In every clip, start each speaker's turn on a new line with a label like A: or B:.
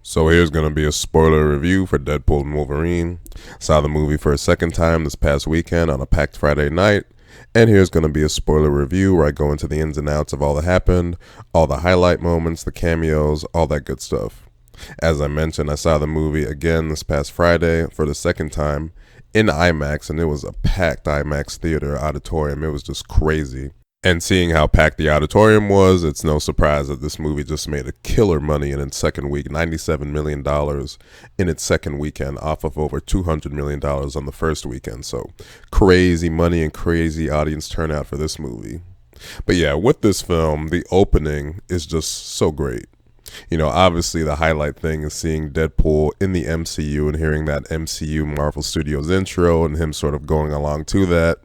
A: So here's going to be a spoiler review for Deadpool and Wolverine. Saw the movie for a second time this past weekend on a packed Friday night. And here's going to be a spoiler review where I go into the ins and outs of all that happened, all the highlight moments, the cameos, all that good stuff. As I mentioned, I saw the movie again this past Friday for the second time in IMAX, and it was a packed IMAX theater auditorium. It was just crazy. And seeing how packed the auditorium was, it's no surprise that this movie just made a killer money in its second week, $97 million in its second weekend, off of over $200 million on the first weekend. So crazy money and crazy audience turnout for this movie. But yeah, with this film, the opening is just so great. You know, obviously the highlight thing is seeing Deadpool in the MCU and hearing that MCU Marvel Studios intro and him sort of going along to that.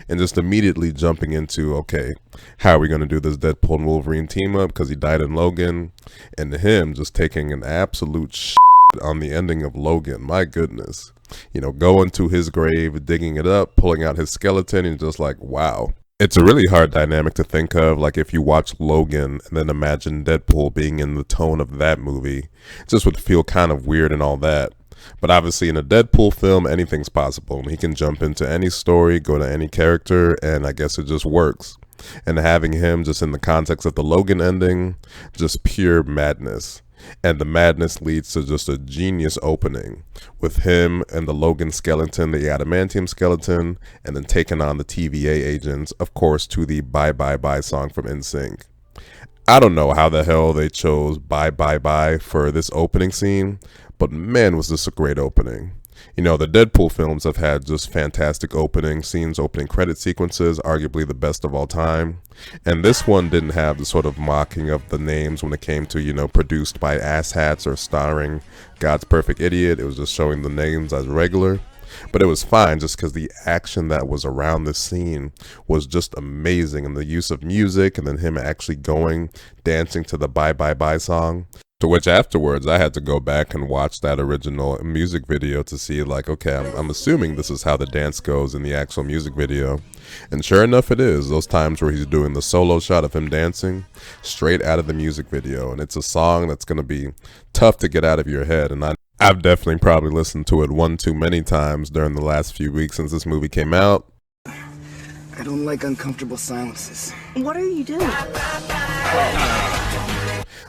A: And just immediately jumping into, okay, how are we going to do this Deadpool and Wolverine team up? Because he died in Logan. And him just taking an absolute shit on the ending of Logan. My goodness. You know, going to his grave, digging it up, pulling out his skeleton, and just like, wow. It's a really hard dynamic to think of. Like if you watch Logan and then imagine Deadpool being in the tone of that movie, it just would feel kind of weird and all that. But obviously in a Deadpool film, anything's possible. He can jump into any story, go to any character, and I guess it just works. And having him just in the context of the Logan ending, just pure madness. And the madness leads to just a genius opening with him and the Logan skeleton, the adamantium skeleton, and then taking on the TVA agents, of course, to the Bye Bye Bye song from NSYNC. I don't know how the hell they chose Bye Bye Bye for this opening scene, but man, was this a great opening. You know, the Deadpool films have had just fantastic opening scenes, opening credit sequences, arguably the best of all time. And this one didn't have the sort of mocking of the names when it came to, you know, produced by asshats or starring God's Perfect Idiot. It was just showing the names as regular. But it was fine just because the action that was around this scene was just amazing. And the use of music and then him actually going, dancing to the Bye Bye Bye song. To which afterwards I had to go back and watch that original music video to see like, okay, I'm assuming this is how the dance goes in the actual music video. And sure enough it is. Those times where he's doing the solo shot of him dancing straight out of the music video. And it's a song that's going to be tough to get out of your head. And I've definitely probably listened to it one too many times during the last few weeks since this movie came out.
B: I don't like uncomfortable silences.
C: What are you doing?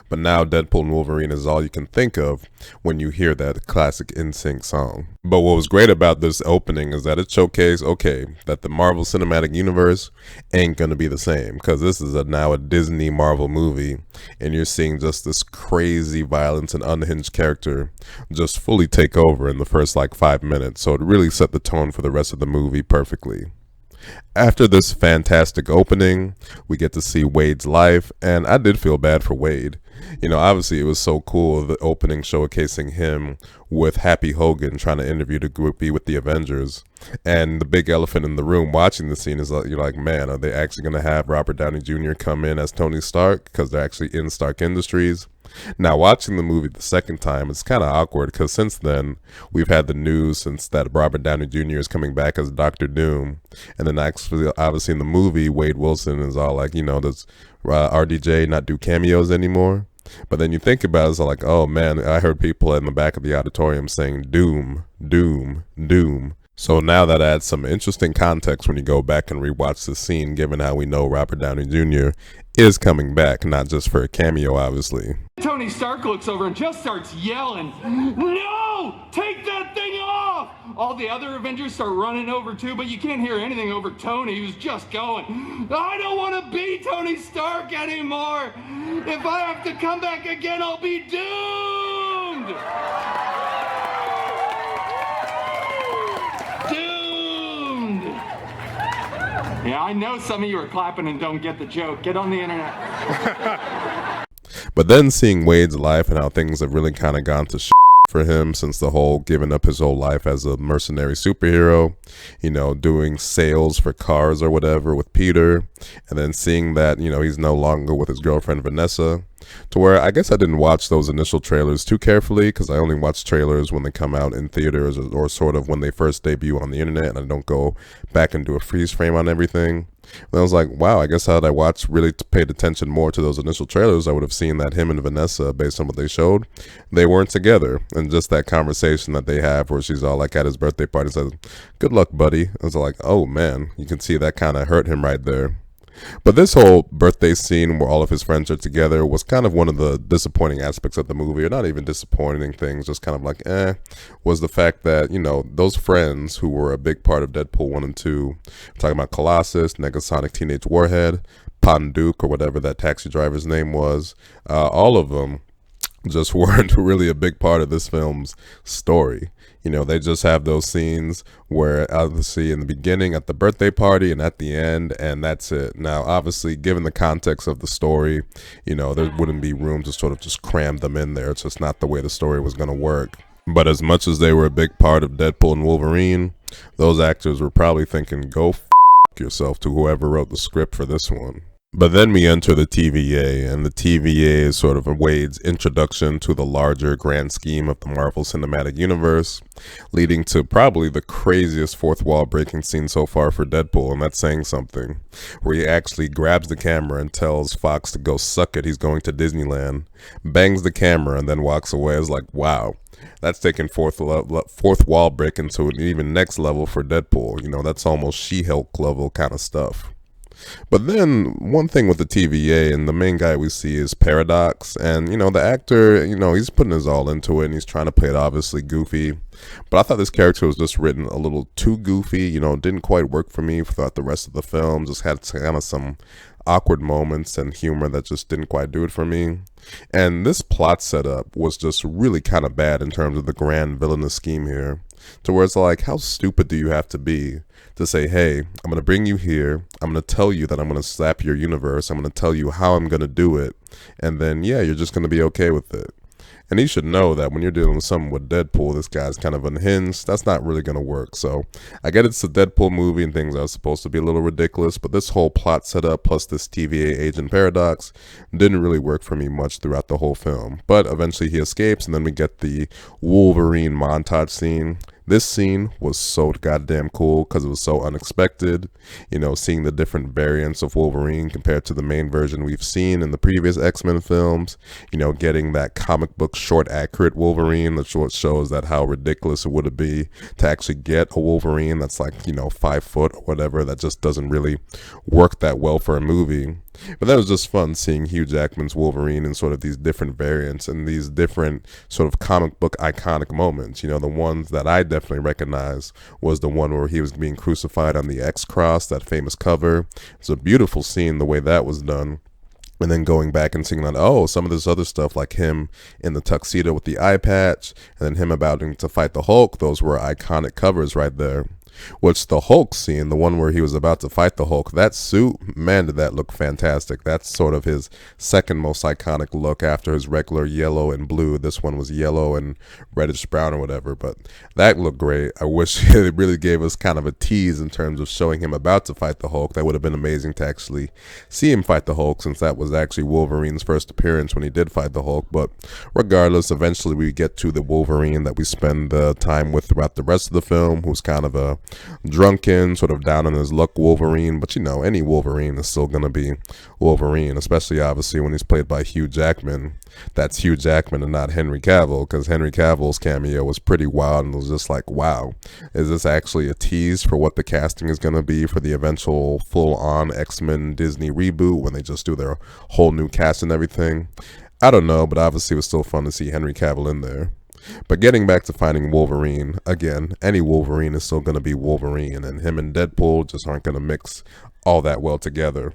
A: But now Deadpool and Wolverine is all you can think of when you hear that classic NSYNC song. But what was great about this opening is that it showcased, okay, that the Marvel Cinematic Universe ain't going to be the same. Because this is now a Disney Marvel movie. And you're seeing just this crazy violence and unhinged character just fully take over in the first like 5 minutes. So it really set the tone for the rest of the movie perfectly. After this fantastic opening, we get to see Wade's life, and I did feel bad for Wade. You know, obviously it was so cool, the opening showcasing him with Happy Hogan trying to interview the groupie with the Avengers. And the big elephant in the room watching the scene is like, you're like, man, are they actually going to have Robert Downey Jr. come in as Tony Stark? Because they're actually in Stark Industries. Now, watching the movie the second time, it's kind of awkward because since then, we've had the news since that Robert Downey Jr. is coming back as Dr. Doom. And then actually, obviously in the movie, Wade Wilson is all like, you know, does RDJ not do cameos anymore? But then you think about it, it's like, oh man, I heard people in the back of the auditorium saying Doom, Doom, Doom. So now that adds some interesting context when you go back and rewatch the scene, given how we know Robert Downey Jr. is coming back, not just for a cameo, obviously.
D: Tony Stark looks over and just starts yelling, "No! Take that thing off!" All the other Avengers start running over too, but you can't hear anything over Tony, who's just going, "I don't want to be Tony Stark anymore! If I have to come back again, I'll be doomed!" Yeah, I know some of you are clapping and don't get the joke. Get on the internet.
A: But then seeing Wade's life and how things have really kind of gone to shit for him since the whole giving up his whole life as a mercenary superhero, you know, doing sales for cars or whatever with Peter, and then seeing that, you know, he's no longer with his girlfriend Vanessa, to where I guess I didn't watch those initial trailers too carefully because I only watch trailers when they come out in theaters or sort of when they first debut on the internet, and I don't go back and do a freeze frame on everything. And I was like, wow, I guess had I watched, really paid attention more to those initial trailers, I would have seen that him and Vanessa, based on what they showed, they weren't together. And just that conversation that they have where she's all like at his birthday party says, good luck, buddy. I was like, oh man, you can see that kind of hurt him right there. But this whole birthday scene where all of his friends are together was kind of one of the disappointing aspects of the movie, or not even disappointing things, just kind of like, was the fact that, you know, those friends who were a big part of Deadpool 1 and 2, talking about Colossus, Negasonic Teenage Warhead, Ponduke, or whatever that taxi driver's name was, all of them just weren't really a big part of this film's story. You know, they just have those scenes where obviously in the beginning at the birthday party and at the end, and that's it. Now, obviously, given the context of the story, you know, there wouldn't be room to sort of just cram them in there. It's just not the way the story was going to work. But as much as they were a big part of Deadpool and Wolverine, those actors were probably thinking, go f*** yourself to whoever wrote the script for this one. But then we enter the TVA, and the TVA is sort of Wade's introduction to the larger grand scheme of the Marvel Cinematic Universe, leading to probably the craziest fourth wall breaking scene so far for Deadpool, and that's saying something, where he actually grabs the camera and tells Fox to go suck it, he's going to Disneyland, bangs the camera, and then walks away. It's like, wow. That's taking fourth wall breaking to an even next level for Deadpool. You know, that's almost She-Hulk level kind of stuff. But then one thing with the TVA, and the main guy we see is Paradox, and you know, the actor, you know, he's putting his all into it and he's trying to play it obviously goofy, but I thought this character was just written a little too goofy. You know, didn't quite work for me throughout the rest of the film. Just had kind of some awkward moments and humor that just didn't quite do it for me. And this plot setup was just really kind of bad in terms of the grand villainous scheme here, to where it's like, how stupid do you have to be to say, hey, I'm going to bring you here, I'm going to tell you that I'm going to slap your universe, I'm going to tell you how I'm going to do it, and then, yeah, you're just going to be okay with it. And you should know that when you're dealing with something with Deadpool, this guy's kind of unhinged. That's not really going to work. So I get it's a Deadpool movie and things are supposed to be a little ridiculous, but this whole plot setup plus this TVA agent Paradox didn't really work for me much throughout the whole film. But eventually he escapes, and then we get the Wolverine montage scene. This scene was so goddamn cool because it was so unexpected. You know, seeing the different variants of Wolverine compared to the main version we've seen in the previous X-Men films. You know, getting that comic book short accurate Wolverine, which shows that how ridiculous it would be to actually get a Wolverine that's like, you know, 5 foot or whatever. That just doesn't really work that well for a movie. But that was just fun seeing Hugh Jackman's Wolverine in sort of these different variants and these different sort of comic book iconic moments. You know, the ones that I definitely recognize was the one where he was being crucified on the X cross, that famous cover. It's a beautiful scene the way that was done. And then going back and seeing that, oh, some of this other stuff, like him in the tuxedo with the eye patch, and then him about to fight the Hulk, those were iconic covers right there. Which the Hulk scene, the one where he was about to fight the Hulk, that suit, man, did that look fantastic. That's sort of his second most iconic look after his regular yellow and blue. This one was yellow and reddish brown or whatever, but that looked great. I wish it really gave us kind of a tease in terms of showing him about to fight the Hulk. That would have been amazing to actually see him fight the Hulk, since that was actually Wolverine's first appearance when he did fight the Hulk. But regardless, eventually we get to the Wolverine that we spend time with throughout the rest of the film, who's kind of a drunken, sort of down on his luck Wolverine. But you know, any Wolverine is still gonna be Wolverine, especially obviously when he's played by Hugh Jackman. That's Hugh Jackman and not Henry Cavill, because Henry Cavill's cameo was pretty wild and was just like, wow, is this actually a tease for what the casting is gonna be for the eventual full-on X-Men Disney reboot when they just do their whole new cast and everything? I don't know, but obviously it was still fun to see Henry Cavill in there. But getting back to finding Wolverine, again, any Wolverine is still going to be Wolverine, and him and Deadpool just aren't going to mix all that well together.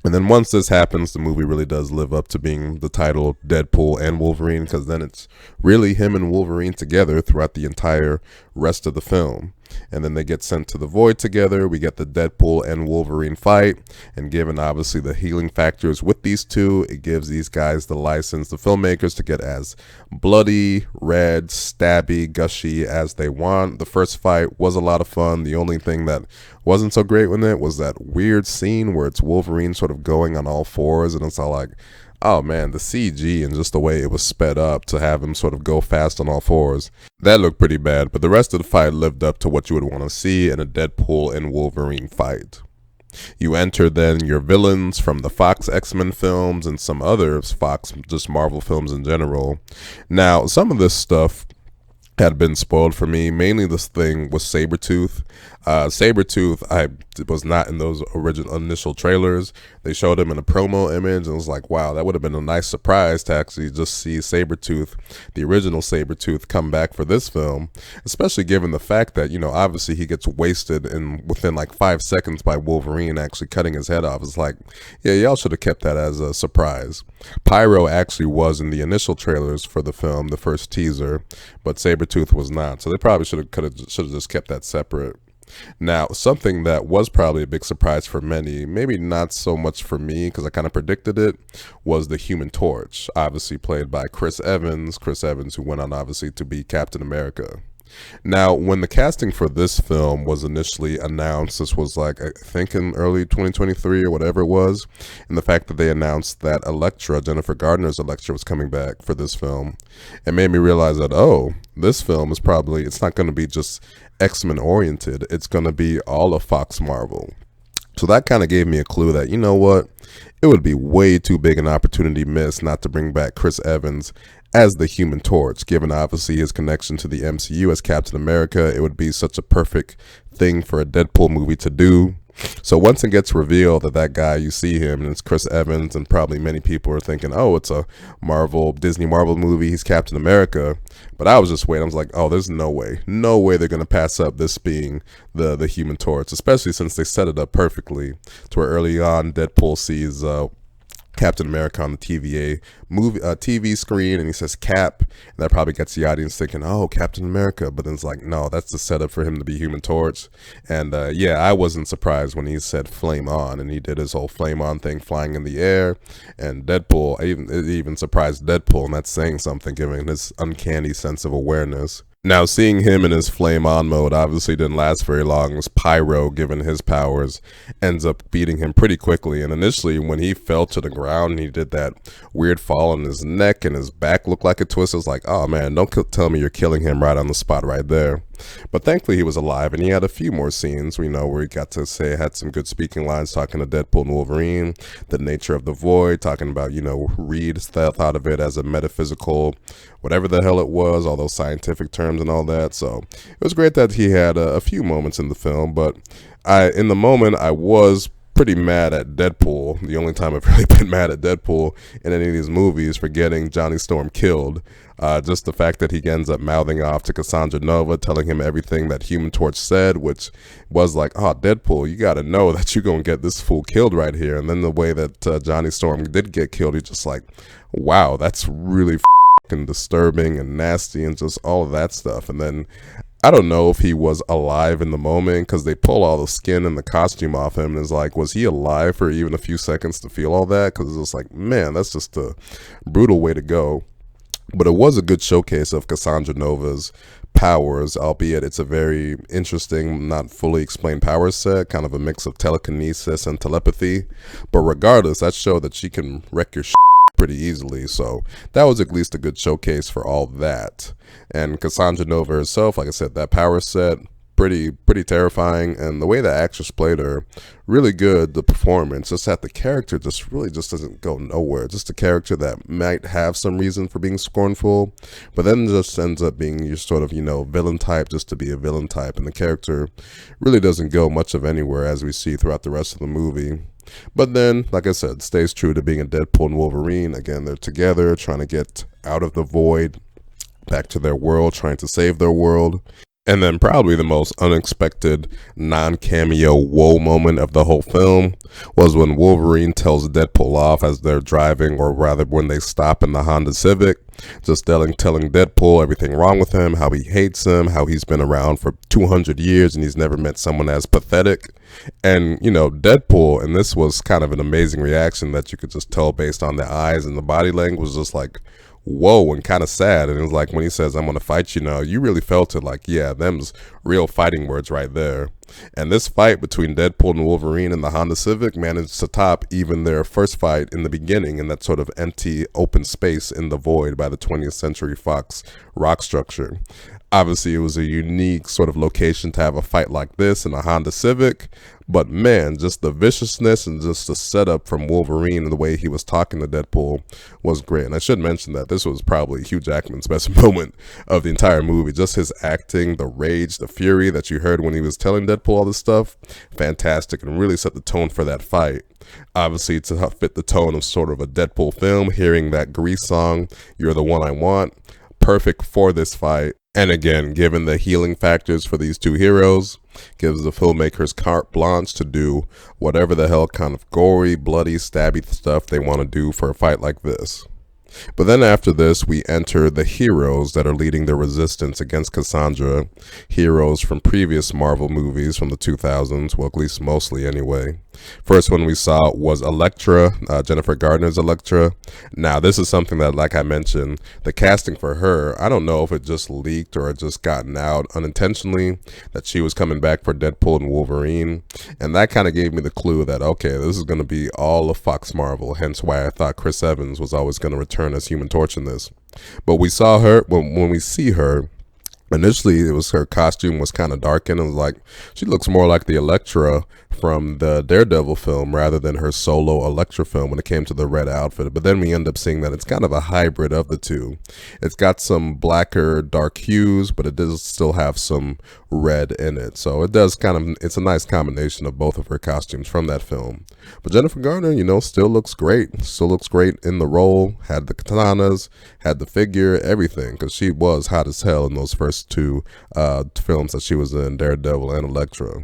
A: And then once this happens, the movie really does live up to being the title Deadpool and Wolverine, because then it's really him and Wolverine together throughout the entire rest of the film. And then they get sent to the Void together. We get the Deadpool and Wolverine fight, and given obviously the healing factors with these two, it gives these guys the license, the filmmakers, to get as bloody, red, stabby, gushy as they want. The first fight was a lot of fun. The only thing that wasn't so great with it was that weird scene where it's Wolverine sort of going on all fours, and it's all like, Oh man, the CG and just the way it was sped up to have him sort of go fast on all fours, that looked pretty bad, but the rest of the fight lived up to what you would want to see in a Deadpool and Wolverine fight. You enter then your villains from the Fox X-Men films and some other Fox, just Marvel films in general. Now, some of this stuff had been spoiled for me. Mainly this thing was Sabretooth. Sabretooth, I was not in those original initial trailers. They showed him in a promo image and it was like, wow, that would have been a nice surprise to actually just see Sabretooth, the original Sabretooth, come back for this film, especially given the fact that, you know, obviously he gets wasted within like 5 seconds by Wolverine actually cutting his head off. It's like, yeah, y'all should have kept that as a surprise. Pyro actually was in the initial trailers for the film, the first teaser, but Sabretooth was not. So they probably should have just kept that separate. Now, something that was probably a big surprise for many, maybe not so much for me because I kind of predicted it, was the Human Torch, obviously played by Chris Evans, who went on obviously to be Captain America. Now, when the casting for this film was initially announced, this was like, I think in early 2023 or whatever it was, and the fact that they announced that Elektra, Jennifer Gardner's Elektra, was coming back for this film, it made me realize that, oh, this film is probably, it's not going to be just X-Men oriented, it's going to be all of Fox Marvel. So that kind of gave me a clue that, you know what, it would be way too big an opportunity missed not to bring back Chris Evans as the Human Torch, given obviously his connection to the MCU as Captain America. It would be such a perfect thing for a Deadpool movie to do. So once it gets revealed that guy, you see him, and it's Chris Evans, and probably many people are thinking, oh, it's a Disney Marvel movie, he's Captain America. But I was just waiting. I was like, oh, there's no way they're going to pass up this being the Human Torch, especially since they set it up perfectly to where early on Deadpool sees Captain America on the TV screen, and he says Cap, and that probably gets the audience thinking, oh, Captain America, but then it's like, no, that's the setup for him to be Human Torch. And yeah, I wasn't surprised when he said flame on, and he did his whole flame on thing flying in the air, and Deadpool, it even surprised Deadpool, and that's saying something given his uncanny sense of awareness. Now, seeing him in his flame on mode obviously didn't last very long, as Pyro, given his powers, ends up beating him pretty quickly. And initially, when he fell to the ground and he did that weird fall on his neck and his back looked like a twist, I was like, oh man, don't tell me you're killing him right on the spot right there. But thankfully he was alive, and he had a few more scenes, where he got to say, had some good speaking lines talking to Deadpool and Wolverine, the nature of the void, talking about, Reed's thought of it as a metaphysical, whatever the hell it was, all those scientific terms and all that. So it was great that he had a few moments in the film, but in the moment I was pretty mad at Deadpool. The only time I've really been mad at Deadpool in any of these movies for getting Johnny Storm killed. Just the fact that he ends up mouthing off to Cassandra Nova, telling him everything that Human Torch said, which was like, oh, Deadpool, you got to know that you're going to get this fool killed right here. And then the way that Johnny Storm did get killed, he's just like, wow, that's really fucking disturbing and nasty and just all of that stuff. And then I don't know if he was alive in the moment, because they pull all the skin and the costume off him, and it's like, was he alive for even a few seconds to feel all that? Because it's like, man, that's just a brutal way to go. But it was a good showcase of Cassandra Nova's powers, albeit it's a very interesting, not fully explained power set, kind of a mix of telekinesis and telepathy. But regardless, that showed that she can wreck your shit pretty easily, so that was at least a good showcase for all that. And Cassandra Nova herself, like I said, that power set, pretty terrifying, and the way the actress played her, really good. The performance, just that the character just doesn't go nowhere. Just a character that might have some reason for being scornful, but then just ends up being your sort of, villain type just to be a villain type, and the character really doesn't go much of anywhere, as we see throughout the rest of the movie. But then, like I said, stays true to being a Deadpool and Wolverine. Again, they're together, trying to get out of the void, back to their world, trying to save their world. And then probably the most unexpected non-cameo whoa moment of the whole film was when Wolverine tells Deadpool off as they're driving, or rather when they stop in the Honda Civic, just telling Deadpool everything wrong with him, how he hates him, how he's been around for 200 years and he's never met someone as pathetic. And, Deadpool, and this was kind of an amazing reaction that you could just tell based on the eyes and the body language, was just like, whoa, and kind of sad. And it was like when he says, "I'm gonna fight you now," you really felt it. Like, yeah, them's real fighting words right there. And this fight between Deadpool and Wolverine and the Honda Civic managed to top even their first fight in the beginning in that sort of empty open space in the void by the 20th Century Fox rock structure. Obviously, it was a unique sort of location to have a fight like this in a Honda Civic, but man, just the viciousness and just the setup from Wolverine and the way he was talking to Deadpool was great. And I should mention that this was probably Hugh Jackman's best moment of the entire movie. Just his acting, the rage, the fury that you heard when he was telling Deadpool all this stuff, fantastic, and really set the tone for that fight. Obviously, to fit the tone of sort of a Deadpool film, hearing that Grease song, "You're the One I Want," perfect for this fight. And again, given the healing factors for these two heroes, gives the filmmakers carte blanche to do whatever the hell kind of gory, bloody, stabby stuff they want to do for a fight like this. But then after this, we enter the heroes that are leading the resistance against Cassandra, heroes from previous Marvel movies from the 2000s, well, at least mostly anyway. First one we saw was Elektra, Jennifer Gardner's Elektra. Now, this is something that, like I mentioned, the casting for her, I don't know if it just leaked or it just gotten out unintentionally, that she was coming back for Deadpool and Wolverine. And that kind of gave me the clue that, okay, this is going to be all of Fox Marvel, hence why I thought Chris Evans was always going to return as Human Torch in this. But we saw her, when we see her, initially it was her costume was kind of darkened. It was like, she looks more like the Elektra from the Daredevil film rather than her solo Elektra film when it came to the red outfit. But then we end up seeing that it's kind of a hybrid of the two. It's got some blacker, dark hues, but it does still have some red in it. So it does it's a nice combination of both of her costumes from that film. But Jennifer Garner, still looks great. Still looks great in the role. Had the katanas, had the figure, everything. Because she was hot as hell in those first two films that she was in, Daredevil and Elektra.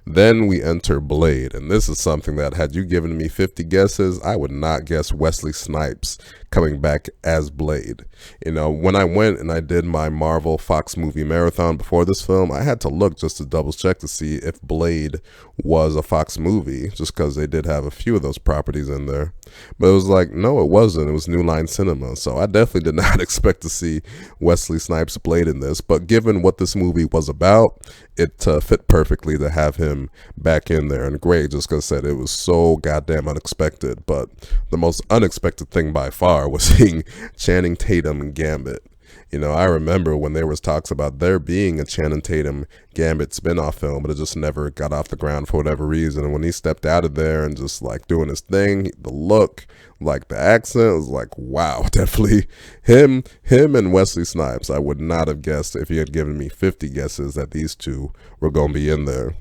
A: Then we enter Blade, and this is something that, had you given me 50 guesses, I would not guess Wesley Snipes coming back as Blade. When I went and I did my Marvel Fox movie marathon before this film, I had to look just to double check to see if Blade was a Fox movie, just because they did have a few of those properties in there. But it was like, no, it wasn't. It was New Line Cinema. So I definitely did not expect to see Wesley Snipes Blade in this. But given what this movie was about, it fit perfectly to have him back in there. And great, just because I said it was so goddamn unexpected. But the most unexpected thing by far was seeing Channing Tatum and Gambit. I remember when there was talks about there being a Channing Tatum Gambit spinoff film, but it just never got off the ground for whatever reason. And when he stepped out of there and just like doing his thing, the look, like the accent, was like, wow, definitely him and Wesley Snipes. I would not have guessed if he had given me 50 guesses that these two were going to be in there.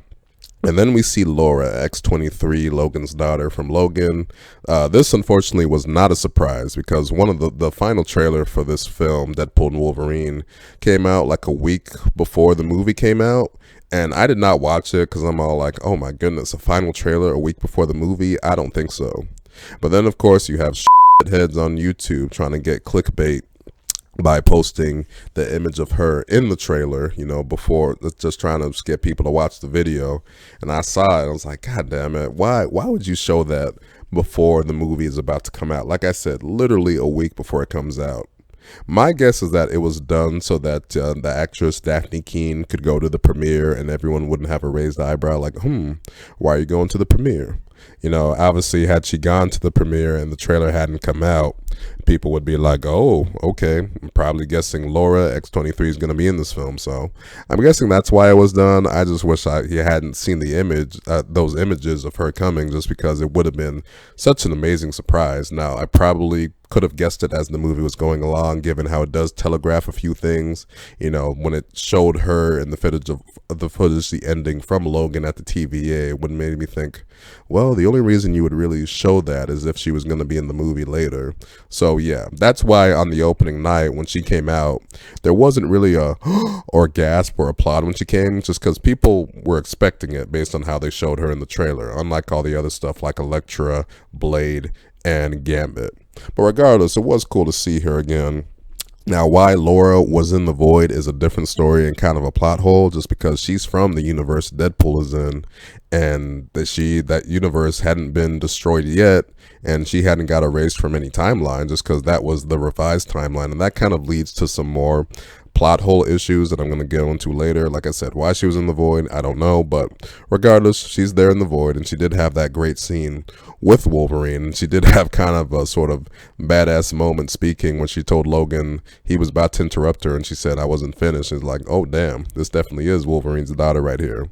A: And then we see Laura, X-23, Logan's daughter from Logan. This, unfortunately, was not a surprise because one of the final trailer for this film, Deadpool and Wolverine, came out like a week before the movie came out. And I did not watch it because I'm all like, oh my goodness, a final trailer a week before the movie? I don't think so. But then, of course, you have heads on YouTube trying to get clickbait by posting the image of her in the trailer, before, just trying to get people to watch the video. And I saw it, I was like, God damn it, why would you show that before the movie is about to come out? Like I said, literally a week before it comes out. My guess is that it was done so that the actress Daphne Keane could go to the premiere and everyone wouldn't have a raised eyebrow like, why are you going to the premiere? Obviously, had she gone to the premiere and the trailer hadn't come out, people would be like, oh, okay, I'm probably guessing Laura, X-23, is going to be in this film. So I'm guessing that's why it was done. I just wish he hadn't seen the image, those images of her coming, just because it would have been such an amazing surprise. Now, I probably could have guessed it as the movie was going along, given how it does telegraph a few things. When it showed her in the footage, the ending from Logan at the TVA, it would have made me think, well, the only reason you would really show that is if she was going to be in the movie later. So yeah, that's why on the opening night when she came out, there wasn't really a or gasp or applaud when she came, just because people were expecting it based on how they showed her in the trailer, unlike all the other stuff like Elektra, Blade, and Gambit. But regardless, it was cool to see her again. Now, why Laura was in the void is a different story and kind of a plot hole, just because she's from the universe Deadpool is in, and that universe hadn't been destroyed yet, and she hadn't got erased from any timeline, just because that was the revised timeline, and that kind of leads to some more plot hole issues that I'm going to get into later. Like I said, why she was in the void, I don't know, but regardless, she's there in the void, and she did have that great scene with Wolverine, and she did have kind of a sort of badass moment speaking when she told Logan he was about to interrupt her, and she said, "I wasn't finished." It's like, oh damn, this definitely is Wolverine's daughter right here.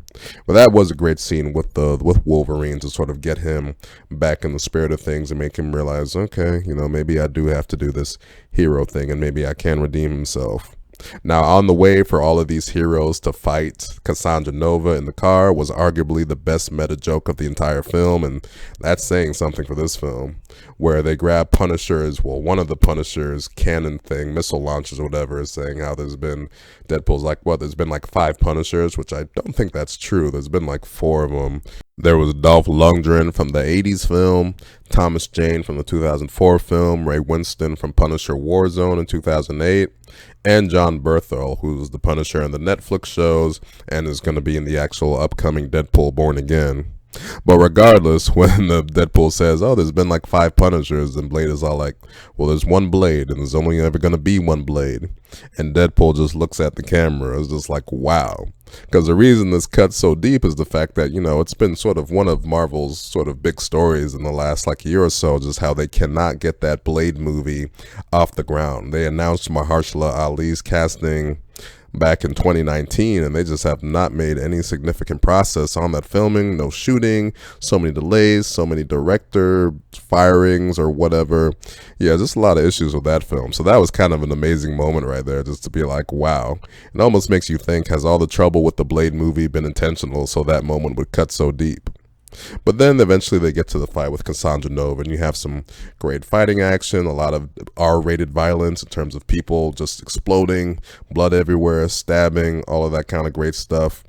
A: But that was a great scene with Wolverine to sort of get him back in the spirit of things and make him realize, okay, maybe I do have to do this hero thing, and maybe I can redeem himself. Now, on the way for all of these heroes to fight Cassandra Nova in the car was arguably the best meta joke of the entire film, and that's saying something for this film, where they grab Punishers, well, one of the Punishers cannon thing, missile launchers or whatever, is saying how Deadpool's like, well, there's been like 5 Punishers, which I don't think that's true. There's been like 4 of them. There was Dolph Lundgren from the 80s film, Thomas Jane from the 2004 film, Ray Winston from Punisher Warzone in 2008, and John Berthel, who's the Punisher in the Netflix shows and is going to be in the actual upcoming Deadpool Born Again. But regardless, when the Deadpool says, oh, there's been like 5 Punishers, and Blade is all like, well, there's one Blade, and there's only ever going to be one Blade. And Deadpool just looks at the camera. It's just like, wow. Because the reason this cuts so deep is the fact that, it's been sort of one of Marvel's sort of big stories in the last like year or so, just how they cannot get that Blade movie off the ground. They announced Mahershala Ali's casting back in 2019, and they just have not made any significant process on that filming. No shooting, so many delays, so many director firings or whatever. Yeah, just a lot of issues with that film. So that was kind of an amazing moment right there, just to be like, wow. It almost makes you think, has all the trouble with the Blade movie been intentional so that moment would cut so deep? But then eventually they get to the fight with Cassandra Nova, and you have some great fighting action, a lot of R-rated violence in terms of people just exploding, blood everywhere, stabbing, all of that kind of great stuff.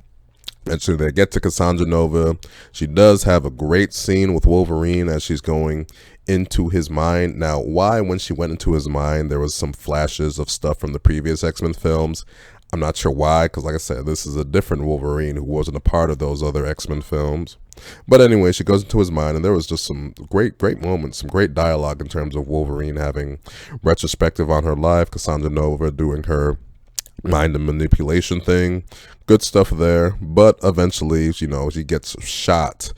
A: Eventually they get to Cassandra Nova. She does have a great scene with Wolverine as she's going into his mind. Now, why when she went into his mind there was some flashes of stuff from the previous X-Men films, I'm not sure why, because like I said, this is a different Wolverine who wasn't a part of those other X-Men films. But anyway, she goes into his mind, and there was just some great moments, some great dialogue in terms of Wolverine having retrospective on her life, Cassandra Nova doing her mind and manipulation thing. Good stuff there. But eventually, she gets shot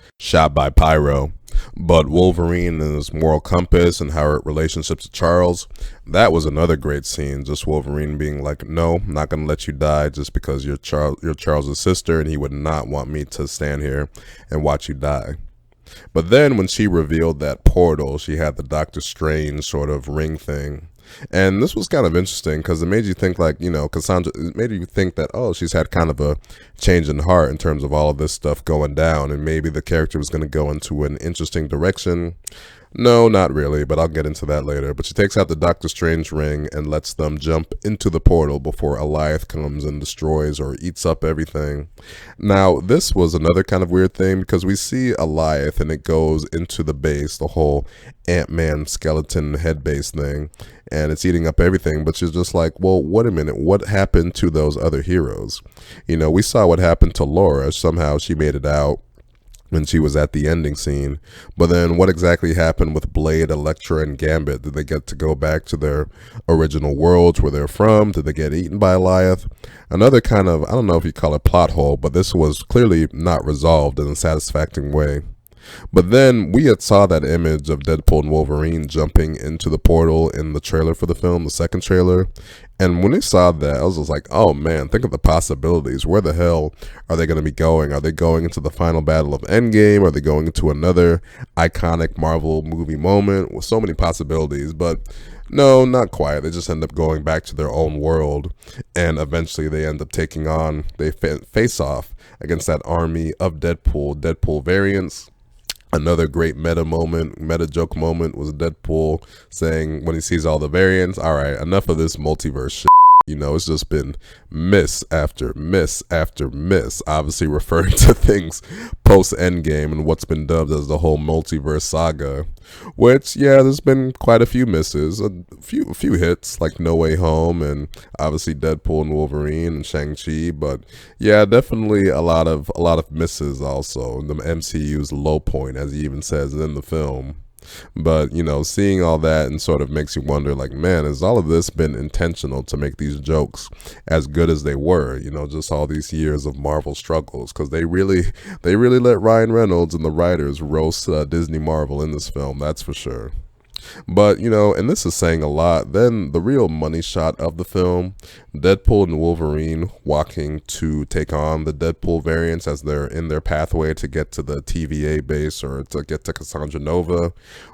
A: by Pyro. But Wolverine and his moral compass and her relationship to Charles, that was another great scene. Just Wolverine being like, no, I'm not going to let you die just because you're Charles' sister, and he would not want me to stand here and watch you die. But then when she revealed that portal, she had the Doctor Strange sort of ring thing. And this was kind of interesting because it made you think like, Cassandra, it made you think that, oh, she's had kind of a change in heart in terms of all of this stuff going down, and maybe the character was going to go into an interesting direction. No, not really, but I'll get into that later. But she takes out the Doctor Strange ring and lets them jump into the portal before Alioth comes and destroys or eats up everything. Now, this was another kind of weird thing because we see Alioth and it goes into the base, the whole Ant-Man skeleton head base thing, and it's eating up everything. But she's just like, well, wait a minute, what happened to those other heroes? We saw what happened to Laura. Somehow she made it out when she was at the ending scene. But then what exactly happened with Blade, Elektra, and Gambit? Did they get to go back to their original worlds where they're from? Did they get eaten by Alioth? Another kind of, I don't know if you call it plot hole, but this was clearly not resolved in a satisfactory way. But then we had saw that image of Deadpool and Wolverine jumping into the portal in the trailer for the film, the second trailer. And when we saw that, I was just like, oh man, think of the possibilities. Where the hell are they going to be going? Are they going into the final battle of Endgame? Are they going into another iconic Marvel movie moment? With so many possibilities, but no, not quite. They just end up going back to their own world, and eventually they end up they face off against that army of Deadpool variants. Another great meta joke moment was Deadpool saying when he sees all the variants, all right, enough of this multiverse shit. You know, it's just been miss after miss after miss, obviously referring to things post Endgame and what's been dubbed as the whole multiverse saga. Which, yeah, there's been quite a few misses, a few hits like No Way Home and obviously Deadpool and Wolverine and Shang-Chi, but yeah, definitely a lot of misses also. The MCU's low point, as he even says in the film. But, you know, seeing all that and sort of makes you wonder, like, man, has all of this been intentional to make these jokes as good as they were? You know, just all these years of Marvel struggles, because they really let Ryan Reynolds and the writers roast Disney Marvel in this film, that's for sure. But, you know, and this is saying a lot, then the real money shot of the film, Deadpool and Wolverine walking to take on the Deadpool variants as they're in their pathway to get to the TVA base or to get to Cassandra Nova.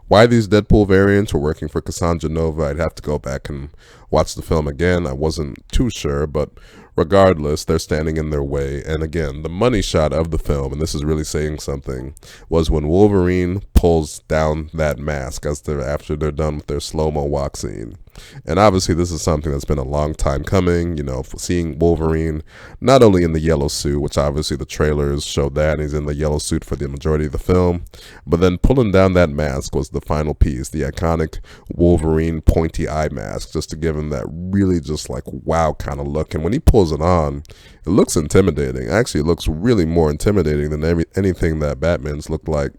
A: Why these Deadpool variants were working for Cassandra Nova, I'd have to go back and watch the film again. I wasn't too sure, but regardless, they're standing in their way. And again, the money shot of the film, and this is really saying something, was when Wolverine pulls down that mask after they're done with their slow-mo walk scene. And obviously this is something that's been a long time coming, you know, seeing Wolverine not only in the yellow suit, which obviously the trailers showed that, and he's in the yellow suit for the majority of the film, but then pulling down that mask was the final piece, the iconic Wolverine pointy eye mask, just to give him that really just like wow kind of look. And when he pulls it on, it looks intimidating. Actually, it looks really more intimidating than anything that Batman's looked like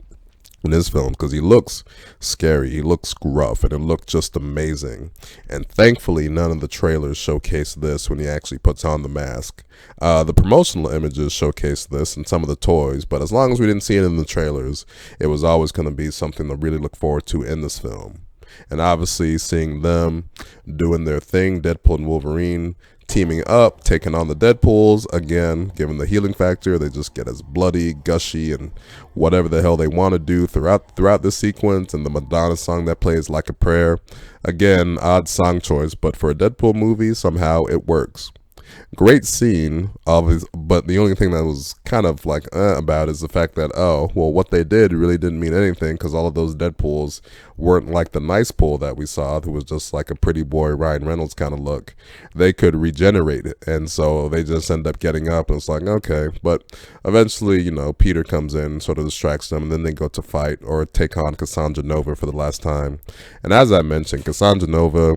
A: in his films, because he looks scary, he looks gruff, and it looked just amazing. And thankfully none of the trailers showcase this when he actually puts on the mask. The promotional images showcase this and some of the toys, but as long as we didn't see it in the trailers, it was always going to be something to really look forward to in this film. And obviously seeing them doing their thing, Deadpool and Wolverine teaming up, taking on the Deadpools, again, given the healing factor, they just get as bloody, gushy, and whatever the hell they want to do throughout this sequence, and the Madonna song that plays Like a Prayer. Again, odd song choice, but for a Deadpool movie, somehow it works. Great scene, but the only thing that was kind of like about is the fact that, oh, well, what they did really didn't mean anything, because all of those Deadpools weren't like the nice pool that we saw, who was just like a pretty boy Ryan Reynolds kind of look. They could regenerate it, and so they just end up getting up, and it's like, okay. But eventually, you know, Peter comes in, sort of distracts them, and then they go to fight or take on Cassandra Nova for the last time. And as I mentioned, Cassandra Nova,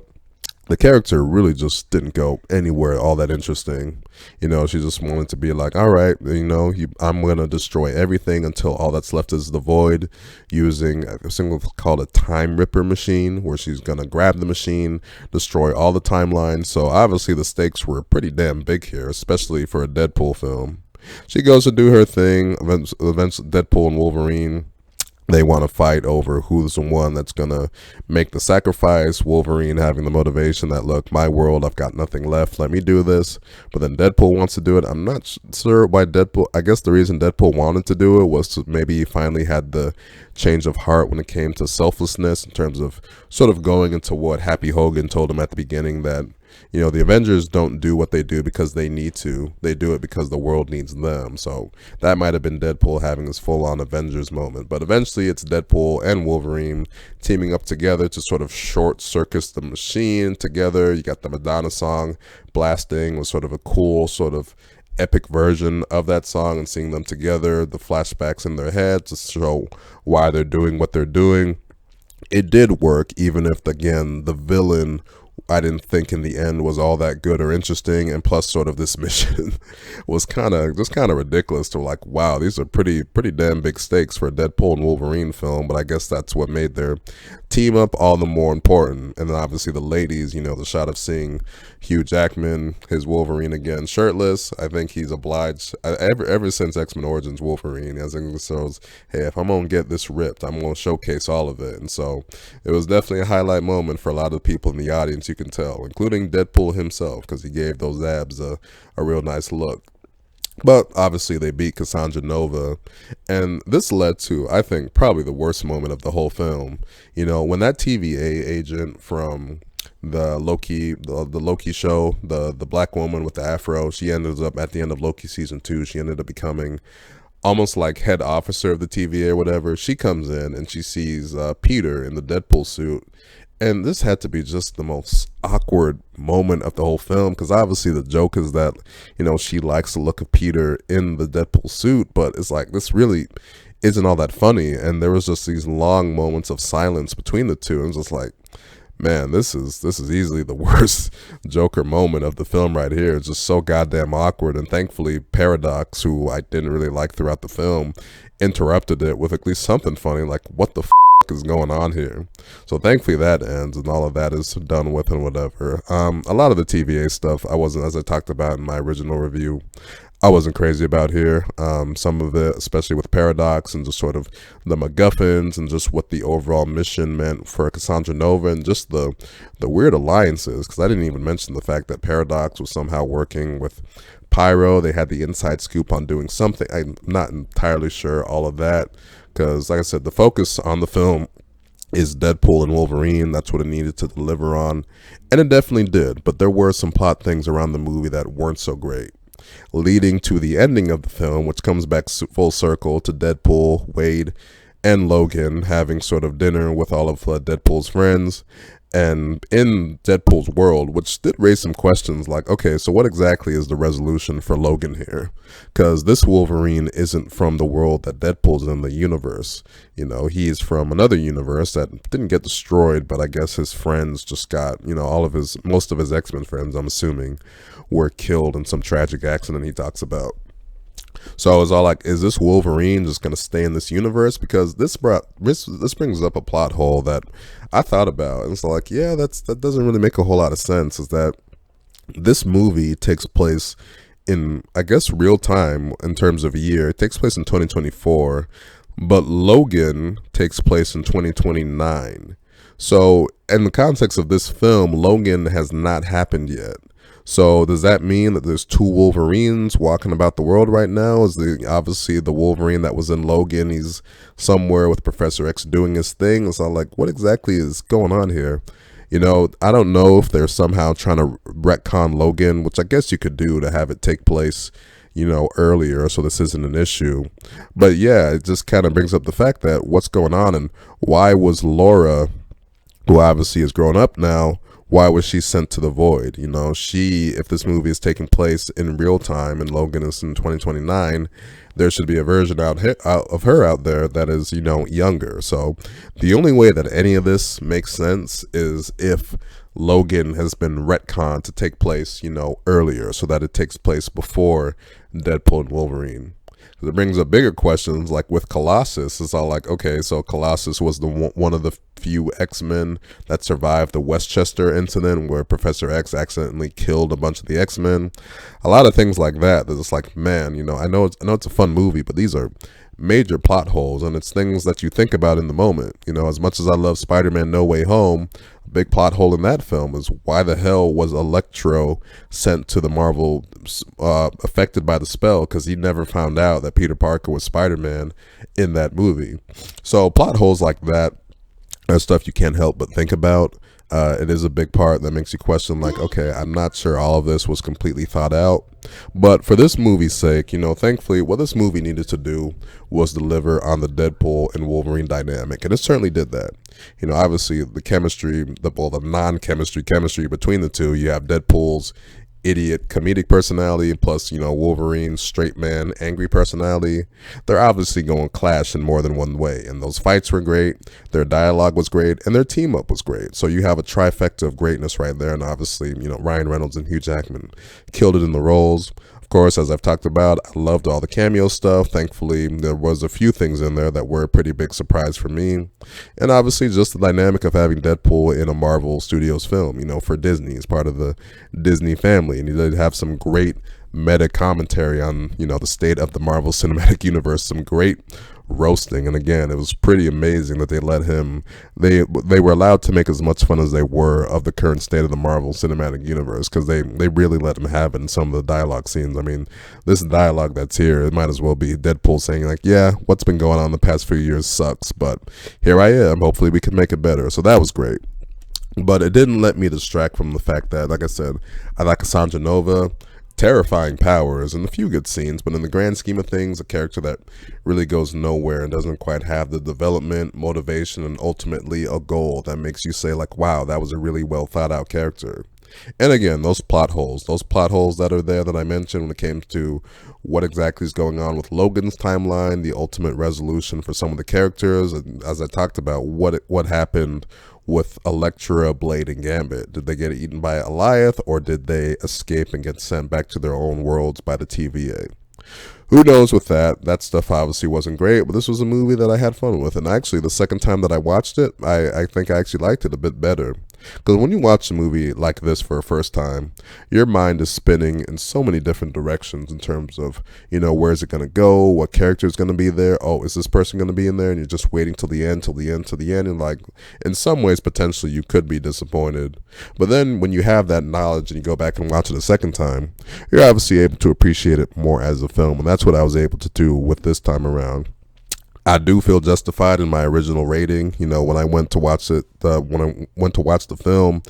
A: the character really just didn't go anywhere all that interesting. You know, she just wanted to be like, all right, you know, I'm going to destroy everything until all that's left is the void, using a thing called a time ripper machine, where she's going to grab the machine, destroy all the timelines. So obviously the stakes were pretty damn big here, especially for a Deadpool film. She goes to do her thing. Eventually Deadpool and Wolverine, they want to fight over who's the one that's going to make the sacrifice. Wolverine having the motivation that, look, my world, I've got nothing left, let me do this. But then Deadpool wants to do it. I'm not sure why Deadpool, I guess the reason Deadpool wanted to do it was to maybe he finally had the change of heart when it came to selflessness, in terms of sort of going into what Happy Hogan told him at the beginning, that, you know, the Avengers don't do what they do because they need to. They do it because the world needs them. So that might have been Deadpool having his full-on Avengers moment. But eventually it's Deadpool and Wolverine teaming up together to sort of short-circuit the machine together. You got the Madonna song blasting, was sort of a cool sort of epic version of that song, and seeing them together, the flashbacks in their heads to show why they're doing what they're doing. It did work, even if, again, the villain, I didn't think in the end was all that good or interesting, and plus sort of this mission was kind of ridiculous. To like, wow, these are pretty damn big stakes for a Deadpool and Wolverine film, but I guess that's what made their team up all the more important. And then obviously the ladies, you know, the shot of seeing Hugh Jackman, his Wolverine again, shirtless, I think he's obliged, ever since X-Men Origins Wolverine, I think it shows, hey, if I'm gonna get this ripped, I'm gonna showcase all of it. And so it was definitely a highlight moment for a lot of people in the audience, you can tell, including Deadpool himself, because he gave those abs a real nice look. But obviously they beat Cassandra Nova, and this led to, I think, probably the worst moment of the whole film. You know, when that TVA agent from the Loki show, the black woman with the afro, she ended up at the end of Loki season 2, she ended up becoming almost like head officer of the TVA or whatever. She comes in and she sees Peter in the Deadpool suit, And this had to be just the most awkward moment of the whole film, because obviously the joke is that, she likes the look of Peter in the Deadpool suit, but it's like, this really isn't all that funny. And there was just these long moments of silence between the two, and it's just like, man, this is easily the worst Joker moment of the film right here. It's just so goddamn awkward. And thankfully, Paradox, who I didn't really like throughout the film, interrupted it with at least something funny, like, what the is going on here? So thankfully that ends and all of that is done with and whatever. A lot of the TVA stuff I wasn't, as I talked about in my original review, I wasn't crazy about here. Some of it, especially with Paradox and just sort of the MacGuffins and just what the overall mission meant for Cassandra Nova and just the weird alliances, because I didn't even mention the fact that Paradox was somehow working with Pyro. They had the inside scoop on doing something. I'm not entirely sure all of that, because like I said, the focus on the film is Deadpool and Wolverine. That's what it needed to deliver on, and it definitely did. But there were some plot things around the movie that weren't so great, leading to the ending of the film, which comes back full circle to Deadpool, Wade, and Logan having sort of dinner with all of Deadpool's friends. And in Deadpool's world, which did raise some questions like, okay, so what exactly is the resolution for Logan here? Because this Wolverine isn't from the world that Deadpool's in, the universe. He's from another universe that didn't get destroyed, but I guess his friends just got, most of his X-Men friends, I'm assuming, were killed in some tragic accident he talks about. So I was all like, is this Wolverine just going to stay in this universe? Because this brings up a plot hole that I thought about. And it's like, yeah, that doesn't really make a whole lot of sense, is that this movie takes place in, I guess, real time in terms of year. It takes place in 2024, but Logan takes place in 2029. So in the context of this film, Logan has not happened yet. So does that mean that there's two Wolverines walking about the world right now? Is obviously the Wolverine that was in Logan, he's somewhere with Professor X doing his thing? So I'm like, what exactly is going on here? I don't know if they're somehow trying to retcon Logan, which I guess you could do to have it take place, earlier, so this isn't an issue. But yeah, it just kind of brings up the fact that what's going on, and why was Laura, who obviously is grown up now, why was she sent to the void? If this movie is taking place in real time and Logan is in 2029, there should be a version of her out there that is, younger. So the only way that any of this makes sense is if Logan has been retconned to take place, earlier, so that it takes place before Deadpool and Wolverine. It brings up bigger questions, like with Colossus. It's all like, okay, so Colossus was one of the few X-Men that survived the Westchester incident where Professor X accidentally killed a bunch of the X-Men. A lot of things like that. They're just like, man, I know it's a fun movie, but these are major plot holes, and it's things that you think about in the moment. As much as I love Spider-Man No Way Home, a big plot hole in that film is why the hell was Electro sent to the Marvel affected by the spell, because he never found out that Peter Parker was Spider-Man in that movie. So plot holes like that are stuff you can't help but think about. It is a big part that makes you question, like, okay, I'm not sure all of this was completely thought out. But for this movie's sake, thankfully, what this movie needed to do was deliver on the Deadpool and Wolverine dynamic. And it certainly did that. Obviously, the chemistry, the non-chemistry chemistry between the two, you have Deadpool's idiot comedic personality plus Wolverine's straight man angry personality. They're obviously going to clash in more than one way, and those fights were great, their dialogue was great, and their team up was great. So you have a trifecta of greatness right there. And obviously Ryan Reynolds and Hugh Jackman killed it in the roles. Of course, as I've talked about, I loved all the cameo stuff. Thankfully, there was a few things in there that were a pretty big surprise for me. And obviously, just the dynamic of having Deadpool in a Marvel Studios film, for Disney. It's part of the Disney family. And he did have some great meta commentary on, the state of the Marvel Cinematic Universe. Some great roasting, and again, it was pretty amazing that they let him, they were allowed to make as much fun as they were of the current state of the Marvel Cinematic Universe, because they really let him have it in some of the dialogue scenes. I mean, this dialogue that's here, it might as well be Deadpool saying like, yeah, what's been going on the past few years sucks, but here I am, hopefully we can make it better. So that was great. But it didn't let me distract from the fact that, like I said, I like Cassandra Nova. terrifying powers and a few good scenes, but in the grand scheme of things, a character that really goes nowhere and doesn't quite have the development, motivation, and ultimately a goal that makes you say like, wow, that was a really well thought out character. And again, those plot holes that are there that I mentioned when it came to what exactly is going on with Logan's timeline, the ultimate resolution for some of the characters, and as I talked about, what happened with Elektra, Blade, and Gambit. Did they get eaten by Alioth, or did they escape and get sent back to their own worlds by the TVA? Who knows with that? That stuff obviously wasn't great, but this was a movie that I had fun with. And actually, the second time that I watched it, I think I actually liked it a bit better. Because when you watch a movie like this for a first time, your mind is spinning in so many different directions in terms of, where's it going to go? What character is going to be there? Oh, is this person going to be in there? And you're just waiting till the end. And like, in some ways, potentially you could be disappointed. But then when you have that knowledge and you go back and watch it a second time, you're obviously able to appreciate it more as a film. And that's what I was able to do with this time around. I do feel justified in my original rating. When I went to watch it, the film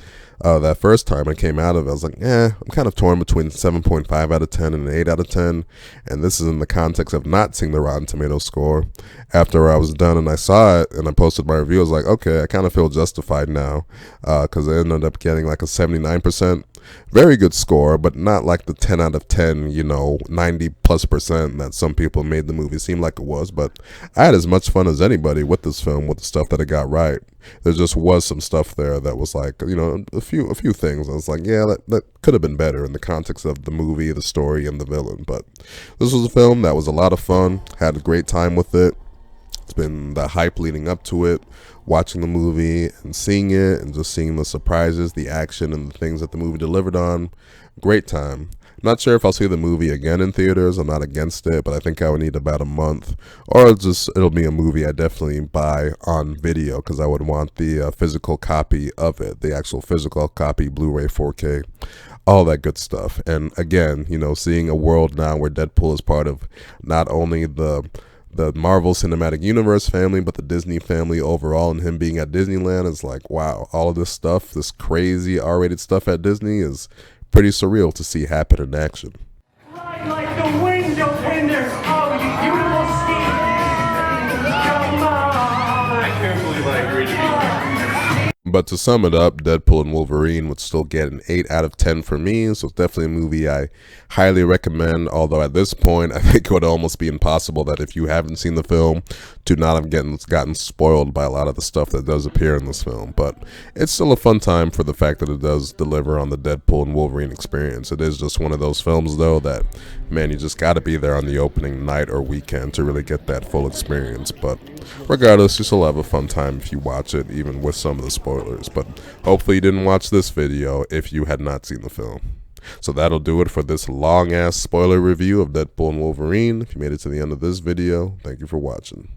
A: that first time I came out of it, I was like, I'm kind of torn between 7.5 out of 10 and an 8 out of 10. And this is in the context of not seeing the Rotten Tomatoes score. After I was done and I saw it and I posted my review, I was like, okay, I kind of feel justified now, because I ended up getting like a 79%. Very good score, but not like the 10 out of 10, 90+% that some people made the movie seem like it was. But I had as much fun as anybody with this film, with the stuff that I got right. There just was some stuff there that was like, a few things. I was like, yeah, that could have been better in the context of the movie, the story, and the villain. But this was a film that was a lot of fun. Had a great time with it. It's been the hype leading up to it, watching the movie and seeing it and just seeing the surprises, the action, and the things that the movie delivered on. Great time. Not sure if I'll see the movie again in theaters. I'm not against it, but I think I would need about a month. Or it'll be a movie I definitely buy on video, because I would want the physical copy of it, the actual physical copy, Blu-ray, 4K, all that good stuff. And again, seeing a world now where Deadpool is part of not only the Marvel Cinematic Universe family, but the Disney family overall, and him being at Disneyland is like, wow, all of this stuff, this crazy R-rated stuff at Disney is pretty surreal to see happen in action.
C: Right like the window fenders. Oh, you beautiful Steve. Come on.
D: I can't believe I agreed to be.
A: But to sum it up, Deadpool and Wolverine would still get an 8 out of 10 for me, so it's definitely a movie I highly recommend, although at this point, I think it would almost be impossible that if you haven't seen the film, to not have gotten spoiled by a lot of the stuff that does appear in this film. But it's still a fun time for the fact that it does deliver on the Deadpool and Wolverine experience. It is just one of those films, though, that, man, you just got to be there on the opening night or weekend to really get that full experience. But regardless, you still have a fun time if you watch it, even with some of the spoilers. But hopefully you didn't watch this video if you had not seen the film. So that'll do it for this long ass spoiler review of Deadpool and Wolverine. If you made it to the end of this video, thank you for watching.